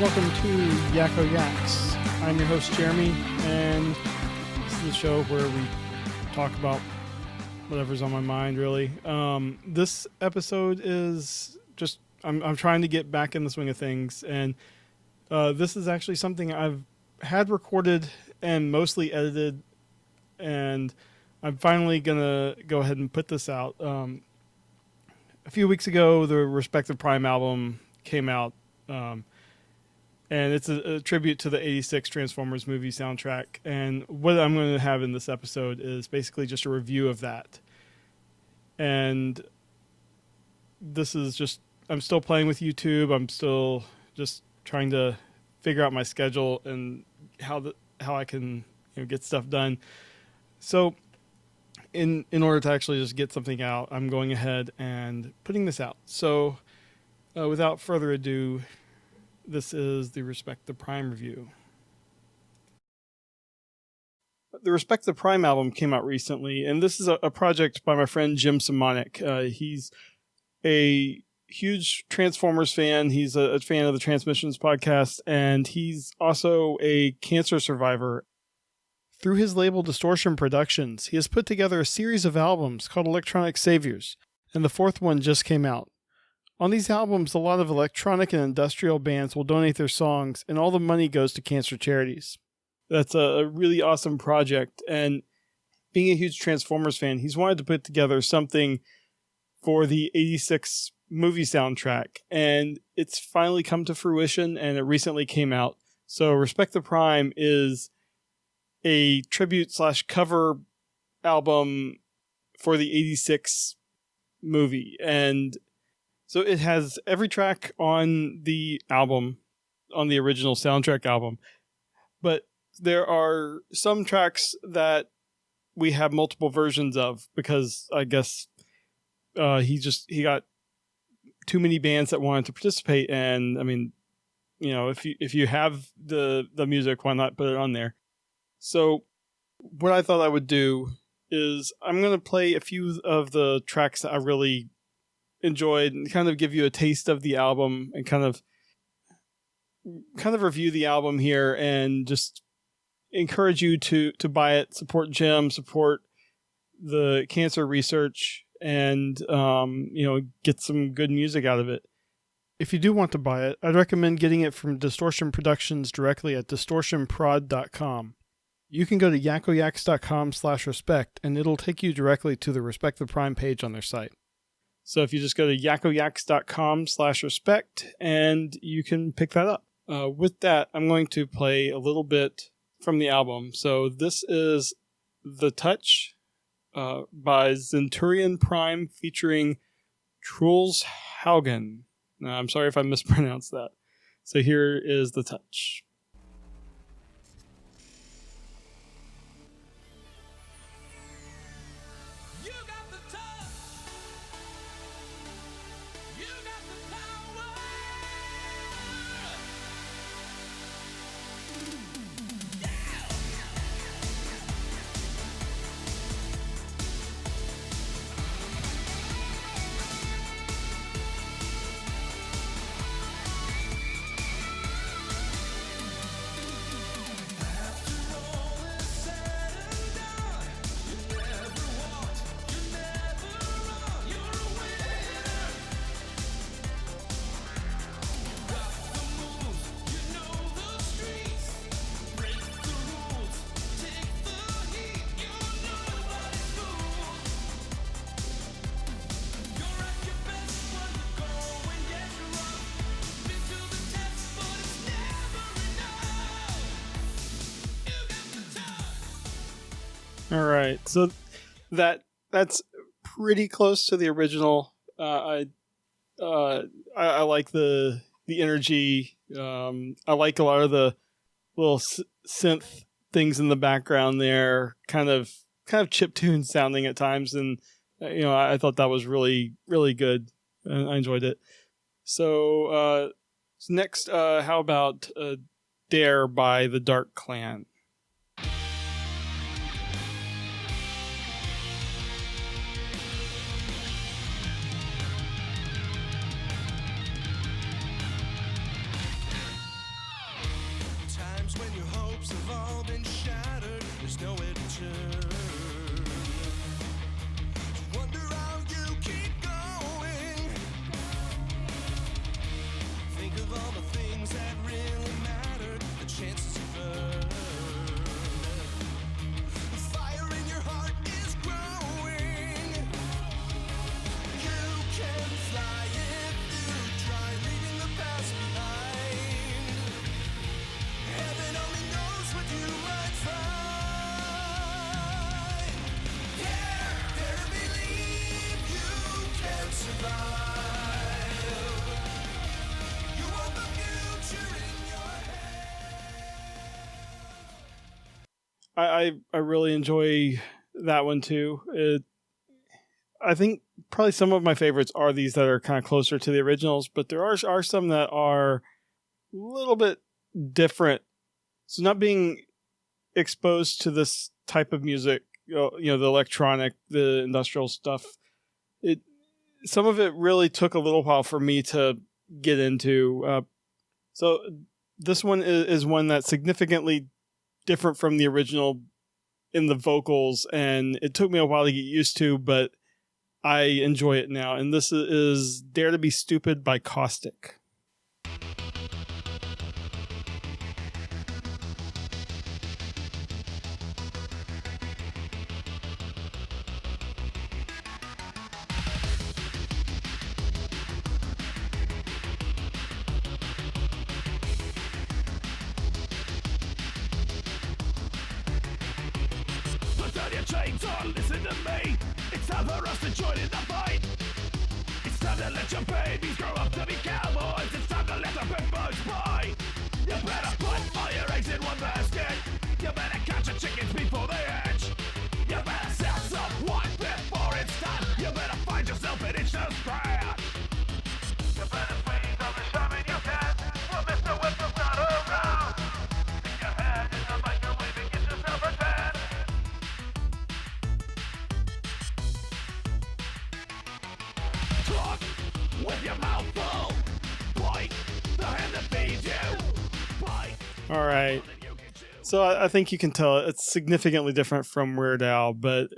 welcome to Yakko Yaks. I'm your host, Jeremy, and this is the show where we talk about whatever's on my mind, really. This episode is just, I'm trying to get back in the swing of things, and this is actually something I've had recorded and mostly edited, and I'm finally going to go ahead and put this out. A few weeks ago, the Respective Prime album came out, and it's a tribute to the 86 Transformers movie soundtrack. And what I'm going to have in this episode is basically just a review of that. And this is just, I'm still playing with YouTube. I'm still just trying to figure out my schedule and how I can get stuff done. So in order to actually just get something out, I'm going ahead and putting this out. So without further ado, this is the Respect the Prime review. The Respect the Prime album came out recently, and this is a project by my friend Jim Simonic. He's a huge Transformers fan. He's a fan of the Transmissions podcast, and he's also a cancer survivor. Through his label Distortion Productions, he has put together a series of albums called Electronic Saviors, and the fourth one just came out. On these albums, a lot of electronic and industrial bands will donate their songs, and all the money goes to cancer charities. That's a really awesome project, and being a huge Transformers fan, he's wanted to put together something for the 86 movie soundtrack, and it's finally come to fruition, and it recently came out. So Respect the Prime is a tribute/cover album for the 86 movie, and so it has every track on the album, on the original soundtrack album, but there are some tracks that we have multiple versions of because I guess he got too many bands that wanted to participate, and I mean, if you have the music, why not put it on there? So what I thought I would do is I'm going to play a few of the tracks that I really enjoyed and kind of give you a taste of the album and kind of review the album here and just encourage you to buy it, support Jim, support the cancer research, and get some good music out of it. If you do want to buy it, I'd recommend getting it from Distortion Productions directly at distortionprod.com. You can go to yakkoyaks.com/respect and it'll take you directly to the Respect the Prime page on their site. So if you just go to yakkoyaks.com/respect and you can pick that up. With that, I'm going to play a little bit from the album. So this is The Touch by Zenturion Prime featuring Truls Haugen. I'm sorry if I mispronounced that. So here is The Touch. All right, so that's pretty close to the original. I like the energy. I like a lot of the little synth things in the background there, kind of chiptune sounding at times, and I thought that was really good. I enjoyed it. So next, how about Dare by the Dark Clan? Wonder how you keep going. Think of all the things that really mattered, the chances you've earned. The fire in your heart is growing. You can fly if you try, leaving the past behind. Heaven only knows what you might find. Dare to believe you can survive. You want the future in your head. I really enjoy that one too. I think probably some of my favorites are these that are kind of closer to the originals, but there are some that are a little bit different. So not being exposed to this type of music, the electronic, the industrial stuff, some of it really took a little while for me to get into. So this one is one that's significantly different from the original in the vocals, and it took me a while to get used to, but I enjoy it now. And this is Dare to Be Stupid by Caustic. Put down your chains on, listen to me. It's time for us to join in the fight. It's time to let your babies grow up to be cowboys. It's time to let the big boys buy. You better put all your eggs in one basket. You better catch your chickens before they hatch. You better sell some wine before it's done. You better find yourself an itch to scratch. You better squeeze all the shoving you can. Well, Mr. Whistle's not around. Stick your head in the microwave and get yourself a tan. Talk with your mouth full. Bite the hand that feeds you. Bite. All right. So I think you can tell it's significantly different from Weird Al, but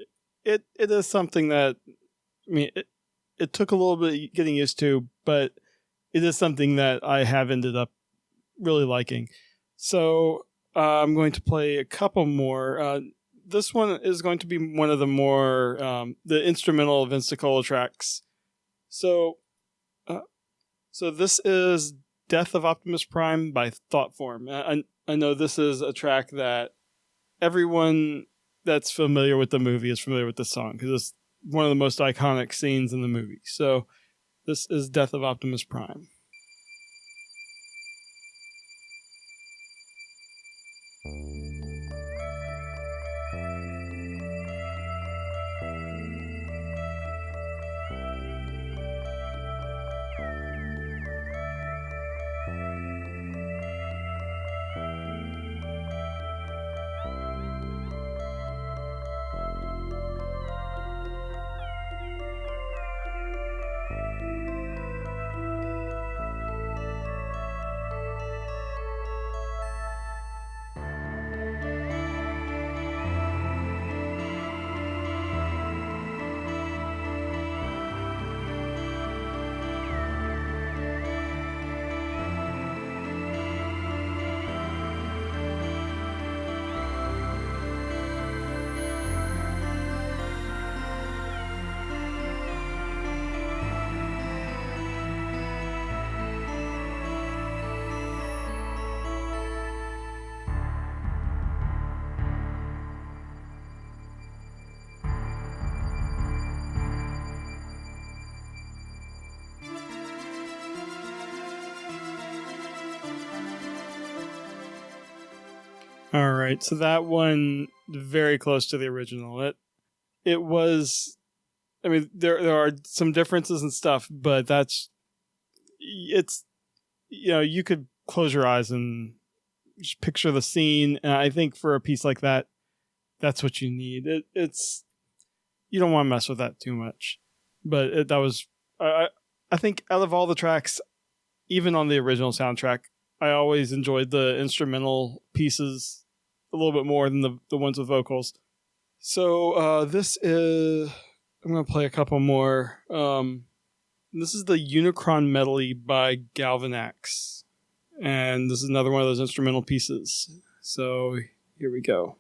it is something that, I mean, it took a little bit getting used to, but it is something that I have ended up really liking. So I'm going to play a couple more. This one is going to be one of the more, the instrumental Vince Nicola tracks. So this is Death of Optimus Prime by Thoughtform. I know this is a track that everyone that's familiar with the movie is familiar with this song because it's one of the most iconic scenes in the movie. So this is Death of Optimus Prime. All right, so that one very close to the original. It was, I mean, there are some differences and stuff, but it's you could close your eyes and just picture the scene, and I think for a piece like that, that's what you need. It's you don't want to mess with that too much, but that was I think out of all the tracks, even on the original soundtrack, I always enjoyed the instrumental pieces a little bit more than the ones with vocals. So this is. I'm going to play a couple more. This is the Unicron Medley by Galvanax. And this is another one of those instrumental pieces. So here we go.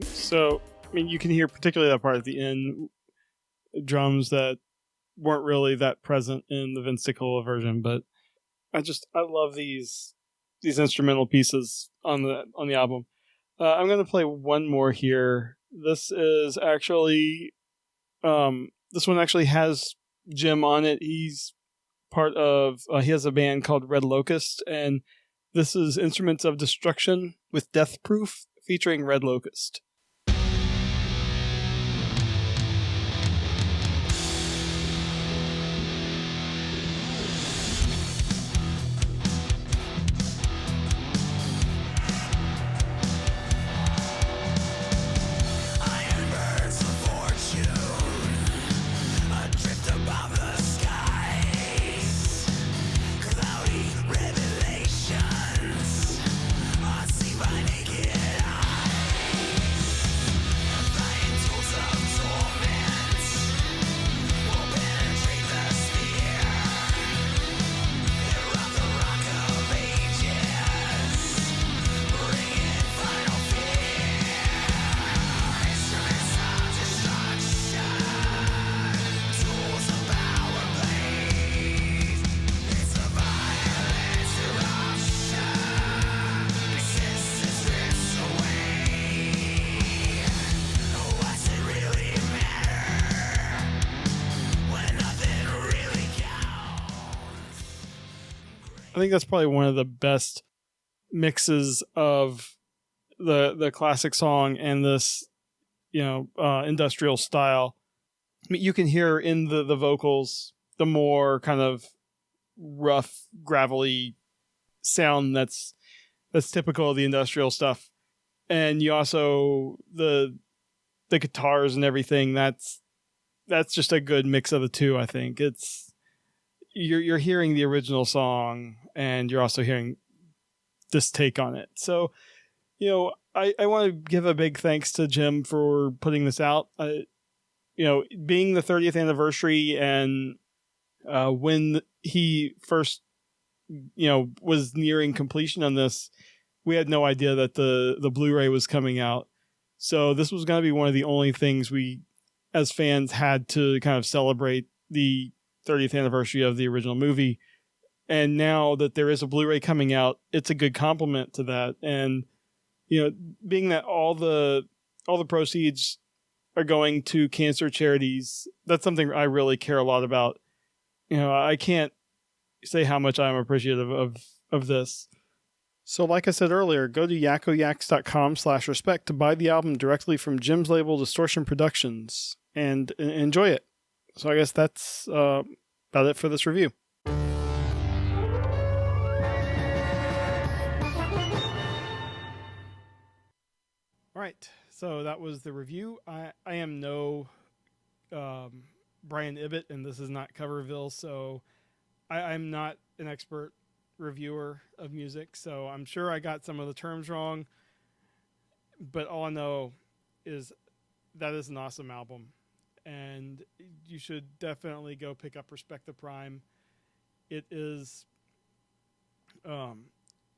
So, I mean, you can hear particularly that part at the end, drums that weren't really that present in the Vince Nicola version, but I love these instrumental pieces on the album. I'm going to play one more here. This is actually this one actually has Jim on it. He's part of he has a band called Red Locust, and this is Instruments of Destruction with Death Proof featuring Red Locust. Iron birds of fortune adrift above the skies. Cloudy revelations unseen by naked eyes. Flying tools of torment will penetrate the sphere. Erupt the rock of ages, bringing final fear. Instruments of destruction, tools of power blade. It's a violent eruption, existence drifts away. What's it really matter when nothing really counts? I think that's probably one of the best mixes of the classic song and this, industrial style. I mean, you can hear in the vocals the more kind of rough, gravelly sound that's typical of the industrial stuff, and you also the guitars and everything. That's just a good mix of the two. I think it's you're hearing the original song and you're also hearing this take on it. So, I want to give a big thanks to Jim for putting this out. Being the 30th anniversary, and when he first, was nearing completion on this, we had no idea that the Blu-ray was coming out. So this was going to be one of the only things we, as fans, had to kind of celebrate the 30th anniversary of the original movie. And now that there is a Blu-ray coming out, it's a good complement to that. And being that all the proceeds are going to cancer charities, that's something I really care a lot about. I can't say how much I'm appreciative of this. So like I said earlier, go to yakkoyaks.com/respect to buy the album directly from Jim's label Distortion Productions and enjoy it. So I guess that's about it for this review. All right, so that was the review. I am no Brian Ibbett, and this is not Coverville, so I'm not an expert reviewer of music, so I'm sure I got some of the terms wrong. But all I know is that is an awesome album, and you should definitely go pick up Respect the Prime. It is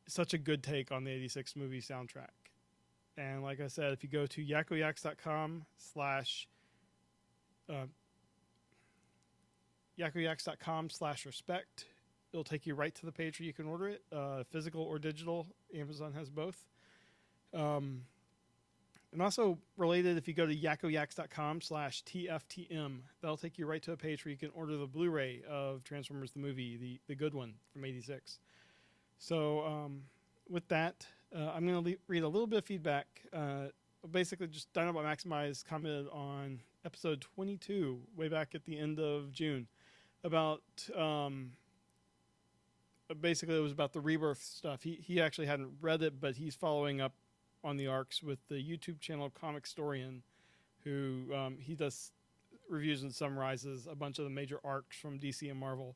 such a good take on the '86 movie soundtrack. And like I said, if you go to yakkoyaks.com slash yakkoyaks.com/respect, it'll take you right to the page where you can order it, physical or digital. Amazon has both. And also related, if you go to yakkoyaks.com/tftm, that'll take you right to a page where you can order the Blu-ray of Transformers the movie, the good one from '86. So with that, I'm going to read a little bit of feedback. Basically, just Dinobot Maximize commented on episode 22, way back at the end of June, about basically it was about the Rebirth stuff. He actually hadn't read it, but he's following up on the arcs with the YouTube channel Comic Storian, who he does reviews and summarizes a bunch of the major arcs from DC and Marvel.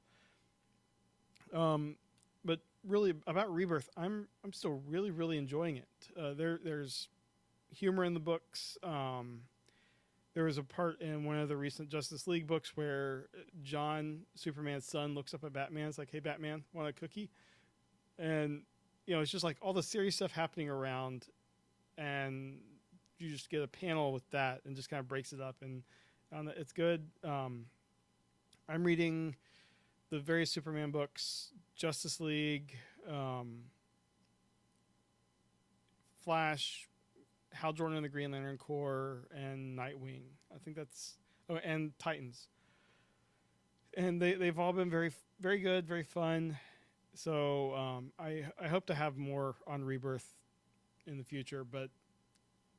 But really about Rebirth, I'm still really enjoying it. There's humor in the books. There was a part in one of the recent Justice League books where John, Superman's son, looks up at Batman. It's like, "Hey, Batman, want a cookie?" And it's just like all the serious stuff happening around, and you just get a panel with that and just kind of breaks it up, and it's good. I'm reading the various Superman books, Justice League, Flash, Hal Jordan and the Green Lantern Corps, and Nightwing. I think that's and Titans. And they've all been very very good, very fun. So I hope to have more on Rebirth in the future, but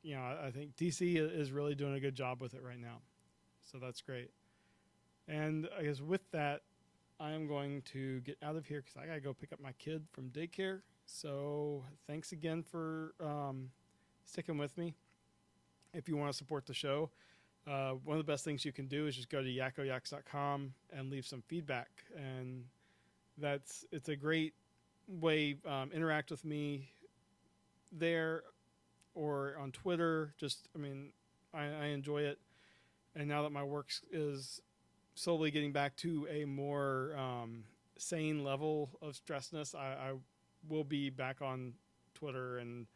I think DC is really doing a good job with it right now. So that's great. And I guess with that, I am going to get out of here because I got to go pick up my kid from daycare. So thanks again for sticking with me. If you want to support the show, one of the best things you can do is just go to yakkoyaks.com and leave some feedback. And it's a great way, interact with me there or on Twitter. I enjoy it. And now that my work is slowly getting back to a more sane level of stressness, I will be back on Twitter and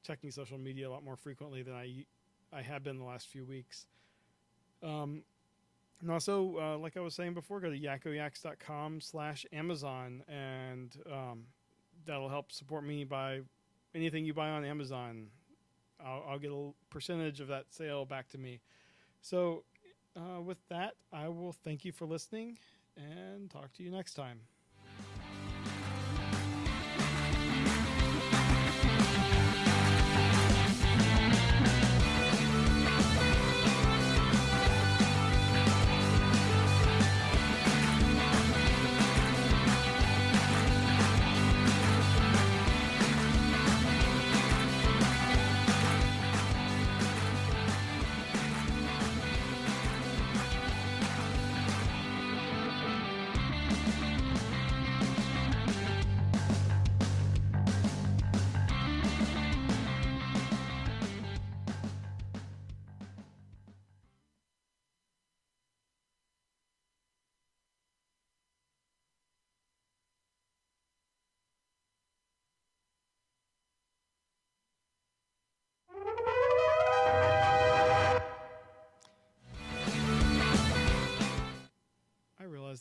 checking social media a lot more frequently than I have been the last few weeks. And also, like I was saying before, go to yakkoyaks.com/Amazon, and that'll help support me by anything you buy on Amazon. I'll get a percentage of that sale back to me. So with that, I will thank you for listening and talk to you next time.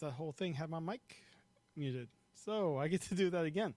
That whole thing had my mic muted, so I get to do that again.